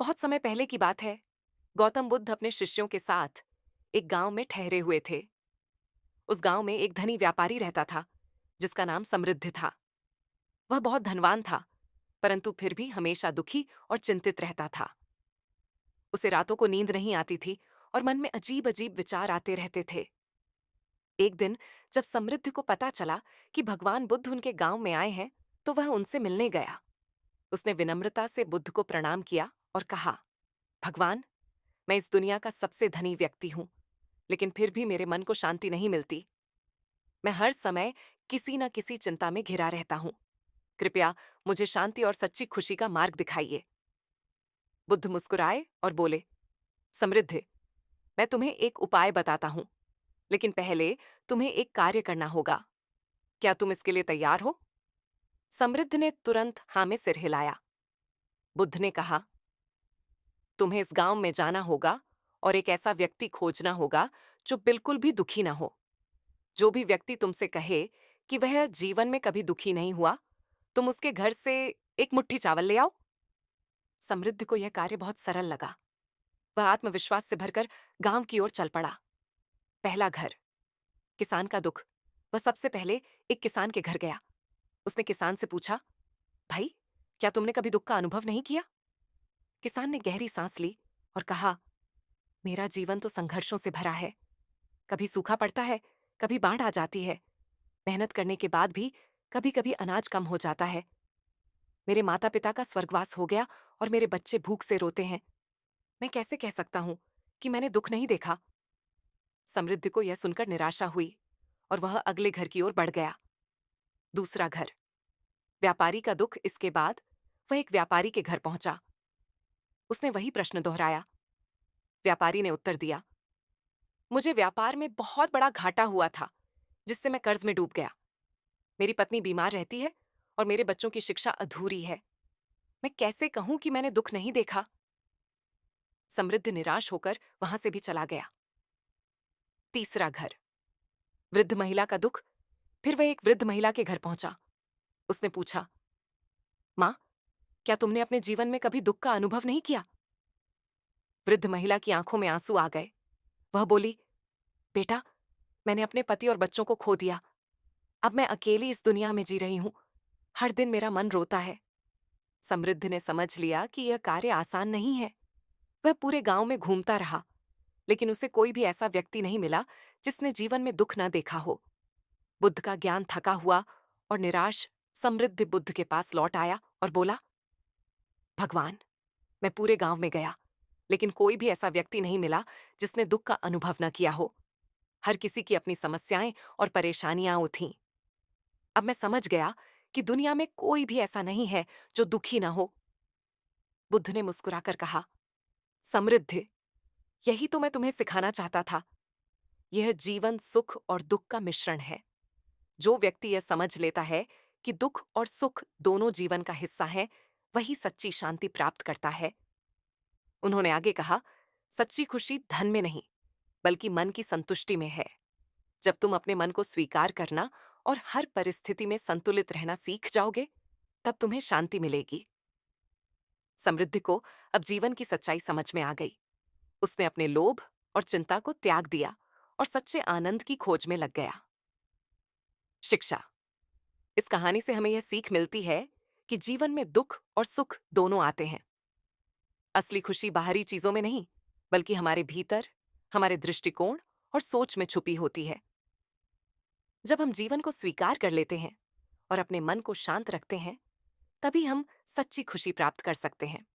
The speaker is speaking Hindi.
बहुत समय पहले की बात है। गौतम बुद्ध अपने शिष्यों के साथ एक गांव में ठहरे हुए थे। उस गांव में एक धनी व्यापारी रहता था जिसका नाम समृद्ध था। वह बहुत धनवान था, परंतु फिर भी हमेशा दुखी और चिंतित रहता था। उसे रातों को नींद नहीं आती थी और मन में अजीब अजीब विचार आते रहते थे। एक दिन जब समृद्ध को पता चला कि भगवान बुद्ध उनके गांव में आए हैं, तो वह उनसे मिलने गया। उसने विनम्रता से बुद्ध को प्रणाम किया और कहा, भगवान, मैं इस दुनिया का सबसे धनी व्यक्ति हूं, लेकिन फिर भी मेरे मन को शांति नहीं मिलती। मैं हर समय किसी न किसी चिंता में घिरा रहता हूं। कृपया मुझे शांति और सच्ची खुशी का मार्ग दिखाइए। बुद्ध मुस्कुराए और बोले, समृद्ध, मैं तुम्हें एक उपाय बताता हूं, लेकिन पहले तुम्हें एक कार्य करना होगा। क्या तुम इसके लिए तैयार हो? समृद्ध ने तुरंत हाँ में सिर हिलाया। बुद्ध ने कहा, तुम्हें इस गांव में जाना होगा और एक ऐसा व्यक्ति खोजना होगा जो बिल्कुल भी दुखी ना हो। जो भी व्यक्ति तुमसे कहे कि वह जीवन में कभी दुखी नहीं हुआ, तुम उसके घर से एक मुट्ठी चावल ले आओ। समृद्ध को यह कार्य बहुत सरल लगा। वह आत्मविश्वास से भरकर गांव की ओर चल पड़ा। पहला घर, किसान का दुख। वह सबसे पहले एक किसान के घर गया। उसने किसान से पूछा, भाई, क्या तुमने कभी दुख का अनुभव नहीं किया? किसान ने गहरी सांस ली और कहा, मेरा जीवन तो संघर्षों से भरा है। कभी सूखा पड़ता है, कभी बाढ़ आ जाती है। मेहनत करने के बाद भी कभी कभी अनाज कम हो जाता है। मेरे माता पिता का स्वर्गवास हो गया और मेरे बच्चे भूख से रोते हैं। मैं कैसे कह सकता हूं कि मैंने दुख नहीं देखा? समृद्धि को यह सुनकर निराशा हुई और वह अगले घर की ओर बढ़ गया। दूसरा घर, व्यापारी का दुख। इसके बाद वह एक व्यापारी के घर पहुंचा। उसने वही प्रश्न दोहराया। व्यापारी ने उत्तर दिया, मुझे व्यापार में बहुत बड़ा घाटा हुआ था, जिससे मैं कर्ज में डूब गया। मेरी पत्नी बीमार रहती है और मेरे बच्चों की शिक्षा अधूरी है। मैं कैसे कहूं कि मैंने दुख नहीं देखा? समृद्ध निराश होकर वहां से भी चला गया। तीसरा घर, वृद्ध महिला का दुख। फिर वह एक वृद्ध महिला के घर पहुंचा। उसने पूछा, मां, क्या तुमने अपने जीवन में कभी दुख का अनुभव नहीं किया? वृद्ध महिला की आंखों में आंसू आ गए। वह बोली, बेटा, मैंने अपने पति और बच्चों को खो दिया। अब मैं अकेली इस दुनिया में जी रही हूं। हर दिन मेरा मन रोता है। समृद्ध ने समझ लिया कि यह कार्य आसान नहीं है। वह पूरे गांव में घूमता रहा, लेकिन उसे कोई भी ऐसा व्यक्ति नहीं मिला जिसने जीवन में दुख न देखा हो। बुद्ध का ज्ञान थका हुआ और निराश समृद्ध बुद्ध के पास लौट आया और बोला, भगवान, मैं पूरे गांव में गया, लेकिन कोई भी ऐसा व्यक्ति नहीं मिला जिसने दुख का अनुभव न किया हो। हर किसी की अपनी समस्याएं और परेशानियां थीं। अब मैं समझ गया कि दुनिया में कोई भी ऐसा नहीं है जो दुखी न हो। बुद्ध ने मुस्कुराकर कहा, समृद्ध, यही तो मैं तुम्हें सिखाना चाहता था। यह जीवन सुख और दुख का मिश्रण है। जो व्यक्ति यह समझ लेता है कि दुख और सुख दोनों जीवन का हिस्सा हैं, वही सच्ची शांति प्राप्त करता है। उन्होंने आगे कहा, सच्ची खुशी धन में नहीं, बल्कि मन की संतुष्टि में है। जब तुम अपने मन को स्वीकार करना और हर परिस्थिति में संतुलित रहना सीख जाओगे, तब तुम्हें शांति मिलेगी। समृद्धि को अब जीवन की सच्चाई समझ में आ गई। उसने अपने लोभ और चिंता को त्याग दिया और सच्चे आनंद की खोज में लग गया। शिक्षा, इस कहानी से हमें यह सीख मिलती है कि जीवन में दुख और सुख दोनों आते हैं। असली खुशी बाहरी चीजों में नहीं, बल्कि हमारे भीतर, हमारे दृष्टिकोण और सोच में छुपी होती है। जब हम जीवन को स्वीकार कर लेते हैं और अपने मन को शांत रखते हैं, तभी हम सच्ची खुशी प्राप्त कर सकते हैं।